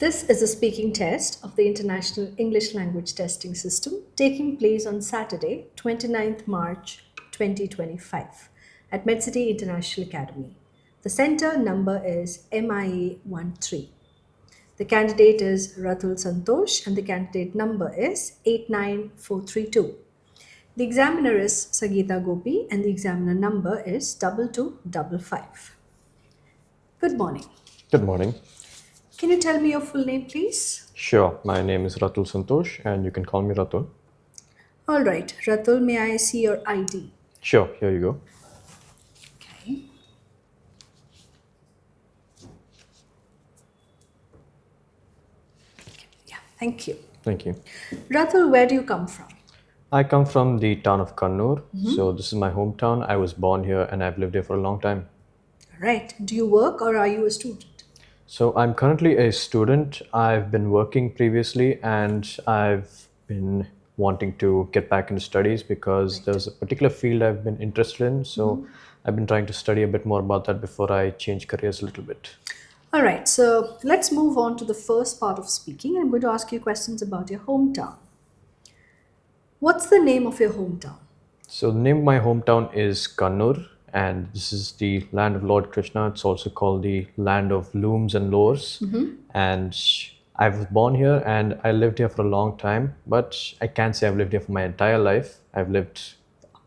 This is a speaking test of the International English Language Testing System taking place on Saturday, 29th March 2025 at MedCity International Academy. The center number is MIA13. The candidate is Ratul Santosh and the candidate number is 89432. The examiner is Sagita Gopi and the examiner number is 2255. Good morning. Good morning. Can you tell me your full name, please? Sure, my name is Ratul Santosh and you can call me Ratul. All right, Ratul, may I see your ID? Sure, here you go. Okay. Yeah, thank you. Thank you. Ratul, where do you come from? I come from the town of Kannur, so this is my hometown. I was born here and I've lived here for a long time. All right. Do you work or are you a student? So I'm currently a student. I've been working previously and I've been wanting to get back into studies because there's a particular field I've been interested in. So I've been trying to study a bit more about that before I change careers a little bit. All right, so let's move on to the first part of speaking. I'm going to ask you questions about your hometown. What's the name of your hometown? So the name of my hometown is Kannur, and this is the land of Lord Krishna. It's also called the land of looms and lores. And I was born here and I lived here for a long time, but I can't say I've lived here for my entire life. I've lived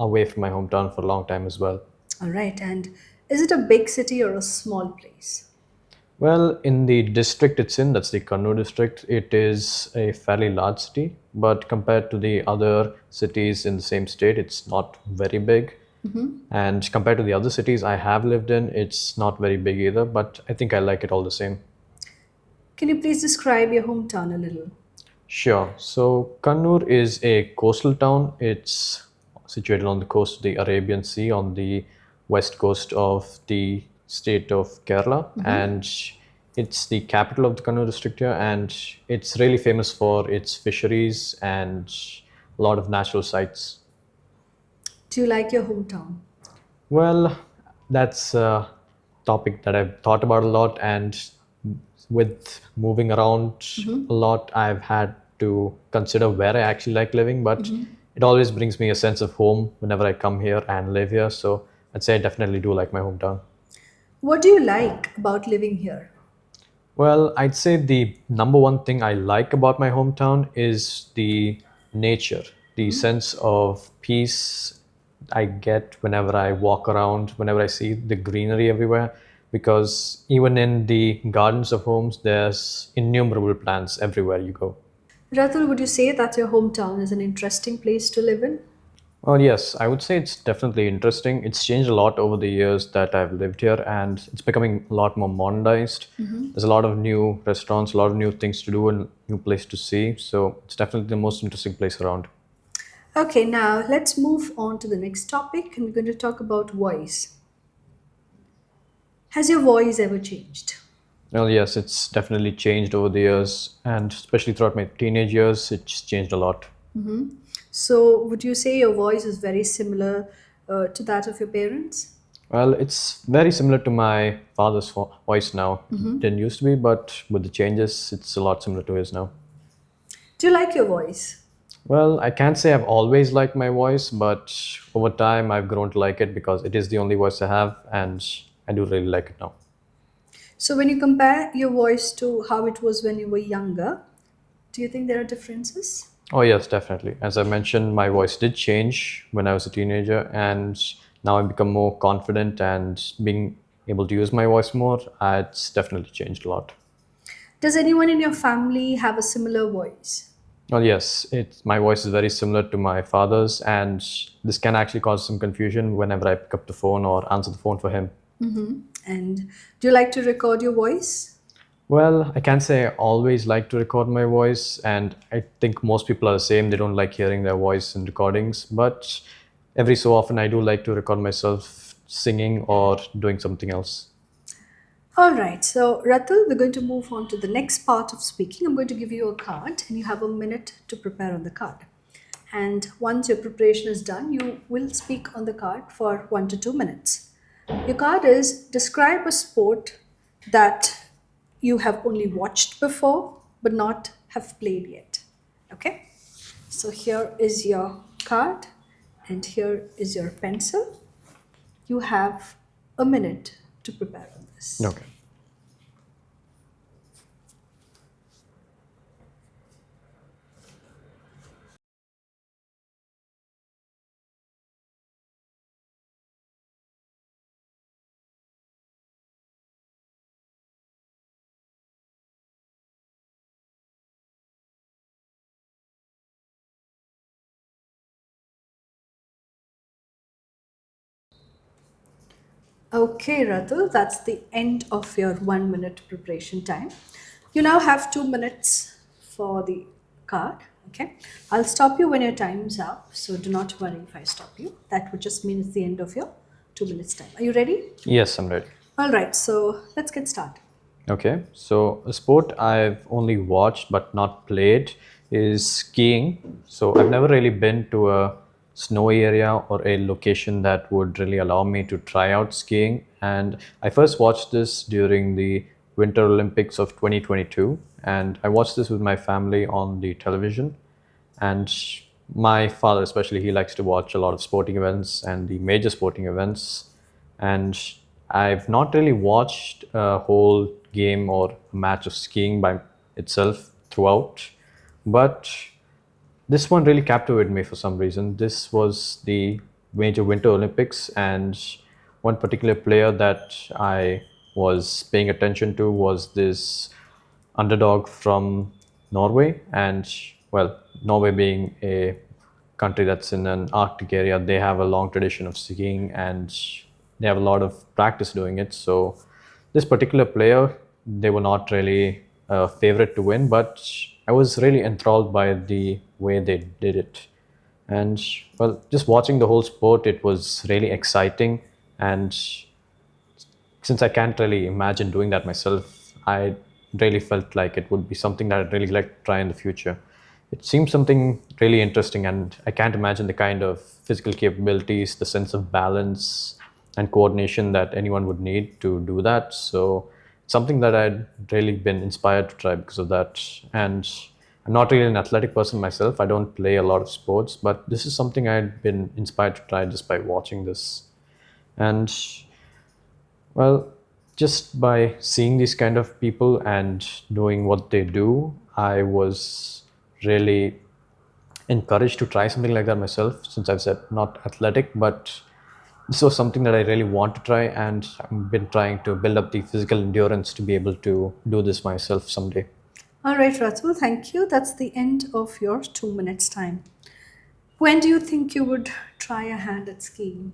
away from my hometown for a long time as well. All right, and is it a big city or a small place? Well, in the district it's in, that's the Kannur district, it is a fairly large city, but compared to the other cities in the same state, it's not very big. And compared to the other cities I have lived in, it's not very big either, but I think I like it all the same. Can you please describe your hometown a little? Sure. So Kannur is a coastal town. It's situated on the coast of the Arabian Sea on the west coast of the state of Kerala, and it's the capital of the Kannur district here, and it's really famous for its fisheries and a lot of natural sights. Do you like your hometown? Well, that's a topic that I've thought about a lot, and with moving around a lot, I've had to consider where I actually like living, but it always brings me a sense of home whenever I come here and live here. So I'd say I definitely do like my hometown. What do you like about living here? Well, I'd say the number one thing I like about my hometown is the nature, the sense of peace I get whenever I walk around, whenever I see the greenery everywhere. Because even in the gardens of homes, there's innumerable plants everywhere you go. Ratul, would you say that your hometown is an interesting place to live in? Well, yes, I would say it's definitely interesting. It's changed a lot over the years that I've lived here, and it's becoming a lot more modernized. There's a lot of new restaurants, a lot of new things to do, and new place to see. So it's definitely the most interesting place around. Okay, now let's move on to the next topic and we're going to talk about voice. Has your voice ever changed? Well, yes, it's definitely changed over the years, and especially throughout my teenage years, it's changed a lot. So, would you say your voice is very similar to that of your parents? Well, it's very similar to my father's voice now. It didn't used to be, but with the changes, it's a lot similar to his now. Do you like your voice? Well, I can't say I've always liked my voice, but over time I've grown to like it because it is the only voice I have, and I do really like it now. So, when you compare your voice to how it was when you were younger, do you think there are differences? Oh, yes, definitely. As I mentioned, my voice did change when I was a teenager, and now I've become more confident and being able to use my voice more. It's definitely changed a lot. Does anyone in your family have a similar voice? Well, yes, my voice is very similar to my father's, and this can actually cause some confusion whenever I pick up the phone or answer the phone for him. And do you like to record your voice? Well, I can't say I always like to record my voice, and I think most people are the same. They don't like hearing their voice in recordings, but every so often I do like to record myself singing or doing something else. All right, so Ratul, we're going to move on to the next part of speaking. I'm going to give you a card, and you have a minute to prepare on the card. And once your preparation is done, you will speak on the card for 1 to 2 minutes. Your card is describe a sport that you have only watched before but not have played yet. Okay? So here is your card and here is your pencil. You have a minute to prepare on this. Okay. Okay, Ratu, that's the end of your 1 minute preparation time. You now have 2 minutes for the card. Okay, I'll stop you when your time's up, so do not worry if I stop you. That would just mean it's the end of your 2 minutes time. Are you ready? Yes, I'm ready. All right, so let's get started. Okay, so a sport I've only watched but not played is skiing. So I've never really been to a snowy area or a location that would really allow me to try out skiing. And I first watched this during the Winter Olympics of 2022, and I watched this with my family on the television. And my father, especially, he likes to watch a lot of sporting events and the major sporting events. And I've not really watched a whole game or a match of skiing by itself throughout, but this one really captivated me for some reason. This was the major Winter Olympics, and one particular player that I was paying attention to was this underdog from Norway. And well, Norway being a country that's in an Arctic area, they have a long tradition of skiing and they have a lot of practice doing it. So this particular player, they were not really a favorite to win, but I was really enthralled by the way they did it. And well, just watching the whole sport, it was really exciting. And since I can't really imagine doing that myself, I really felt like it would be something that I'd really like to try in the future. It seems something really interesting, and I can't imagine the kind of physical capabilities, the sense of balance and coordination that anyone would need to do that. So it's something that I'd really been inspired to try because of that. And I'm not really an athletic person myself. I don't play a lot of sports, but this is something I'd been inspired to try just by watching this. And well, just by seeing these kind of people and knowing what they do, I was really encouraged to try something like that myself. Since I've said not athletic, but this was something that I really want to try, and I've been trying to build up the physical endurance to be able to do this myself someday. All right, Ratu, thank you. That's the end of your 2 minutes time. When do you think you would try a hand at skiing?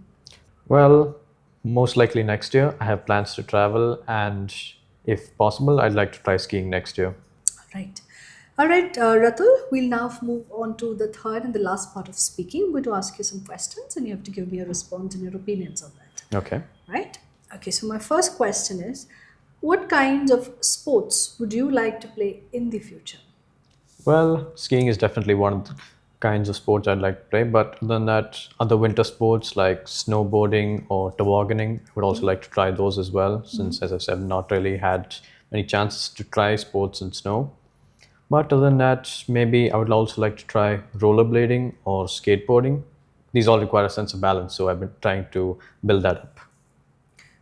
Well, most likely next year. I have plans to travel, and if possible, I'd like to try skiing next year. Right. All right, Ratul, we'll now move on to the third and the last part of speaking. I'm going to ask you some questions and you have to give me a response and your opinions on that. Okay. Right? Okay, so my first question is, what kinds of sports would you like to play in the future? Well, skiing is definitely one of the kinds of sports I'd like to play, but other than that, other winter sports like snowboarding or tobogganing, I would also like to try those as well, since, as I said, I've not really had many chances to try sports in snow. But other than that, maybe I would also like to try rollerblading or skateboarding. These all require a sense of balance, so I've been trying to build that up.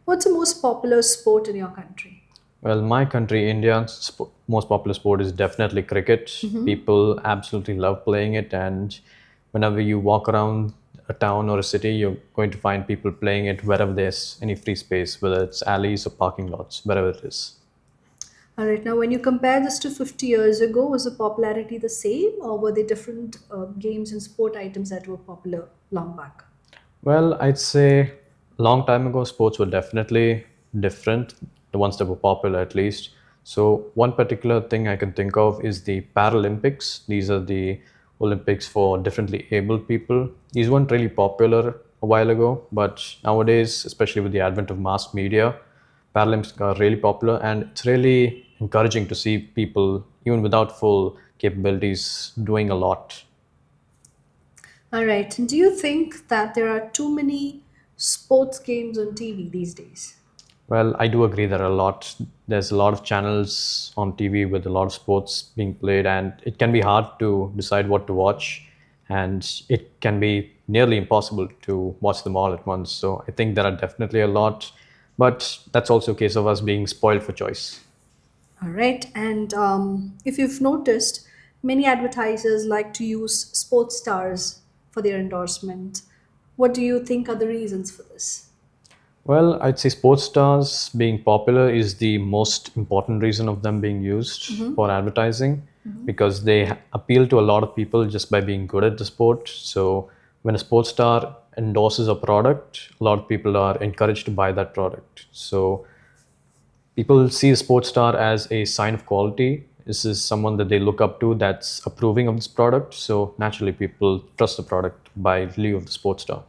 What's the most popular sport in your country? Well, my country, India's most popular sport is definitely cricket. People absolutely love playing it, and whenever you walk around a town or a city, you're going to find people playing it wherever there's any free space, whether it's alleys or parking lots, wherever it is. All right, now when you compare this to 50 years ago, was the popularity the same or were there different games and sport items that were popular long back? Well, I'd say a long time ago, sports were definitely different, the ones that were popular at least. So, one particular thing I can think of is the Paralympics. These are the Olympics for differently abled people. These weren't really popular a while ago, but nowadays, especially with the advent of mass media, Paralympics are really popular, and it's really encouraging to see people, even without full capabilities, doing a lot. All right, and do you think that there are too many sports games on TV these days? Well, I do agree there's a lot of channels on TV with a lot of sports being played, and it can be hard to decide what to watch, and it can be nearly impossible to watch them all at once. So I think there are definitely a lot, but that's also a case of us being spoiled for choice. All right. And if you've noticed, many advertisers like to use sports stars for their endorsement. What do you think are the reasons for this? Well, I'd say sports stars being popular is the most important reason of them being used for advertising because they appeal to a lot of people just by being good at the sport. So when a sports star endorses a product, a lot of people are encouraged to buy that product. So people see a sports star as a sign of quality. This is someone that they look up to that's approving of this product. So naturally, people trust the product by lieu of the sports star.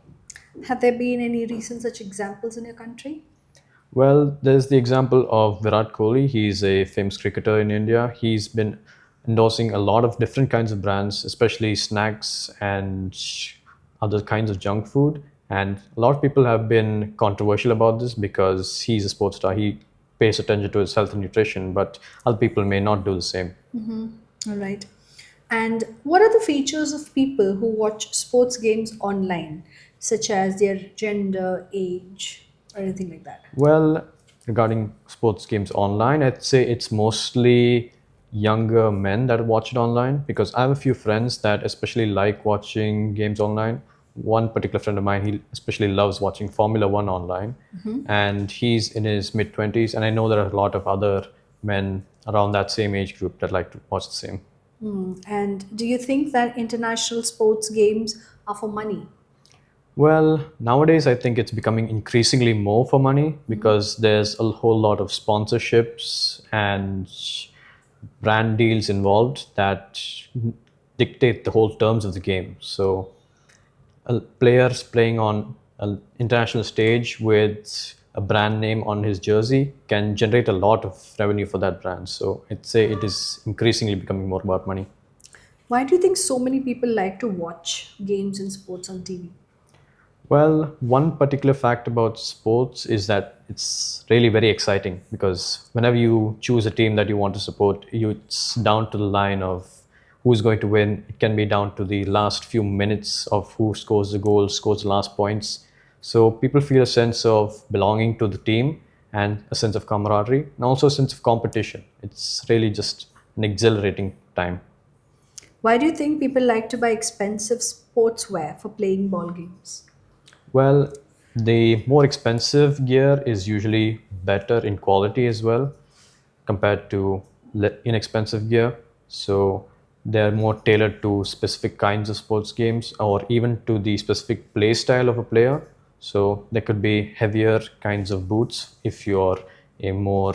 Have there been any recent such examples in your country? Well, there's the example of Virat Kohli. He's a famous cricketer in India. He's been endorsing a lot of different kinds of brands, especially snacks and other kinds of junk food. And a lot of people have been controversial about this because he's a sports star. He pays attention to his health and nutrition, but other people may not do the same. All right. And what are the features of people who watch sports games online, such as their gender, age, or anything like that? Well, regarding sports games online, I'd say it's mostly younger men that watch it online because I have a few friends that especially like watching games online. One particular friend of mine, he especially loves watching Formula One online, and he's in his mid 20s. And I know there are a lot of other men around that same age group that like to watch the same. And do you think that international sports games are for money? Well, nowadays I think it's becoming increasingly more for money because there's a whole lot of sponsorships and brand deals involved that dictate the whole terms of the game. So, players playing on an international stage with a brand name on his jersey can generate a lot of revenue for that brand. So, I'd say it is increasingly becoming more about money. Why do you think so many people like to watch games and sports on TV? Well, one particular fact about sports is that it's really very exciting because whenever you choose a team that you want to support, it's down to the line of who's going to win. It can be down to the last few minutes of who scores the goal, scores the last points. So people feel a sense of belonging to the team and a sense of camaraderie and also a sense of competition. It's really just an exhilarating time. Why do you think people like to buy expensive sportswear for playing ball games? Well, the more expensive gear is usually better in quality as well compared to inexpensive gear. So they're more tailored to specific kinds of sports games or even to the specific play style of a player. So there could be heavier kinds of boots if you're a more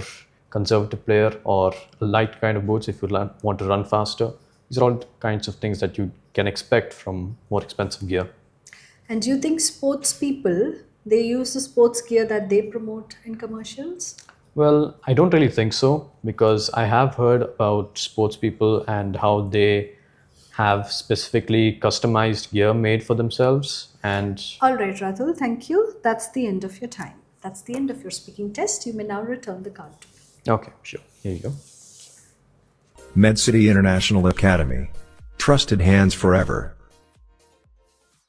conservative player or a light kind of boots if you want to run faster. These are all kinds of things that you can expect from more expensive gear. And do you think sports people they use the sports gear that they promote in commercials? Well, I don't really think so because I have heard about sports people and how they have specifically customized gear made for themselves. And All right, Ratul, thank you. That's the end of your time. That's the end of your speaking test. You may now return the card to me. okay, sure. Here you go. MedCity International Academy. Trusted hands forever.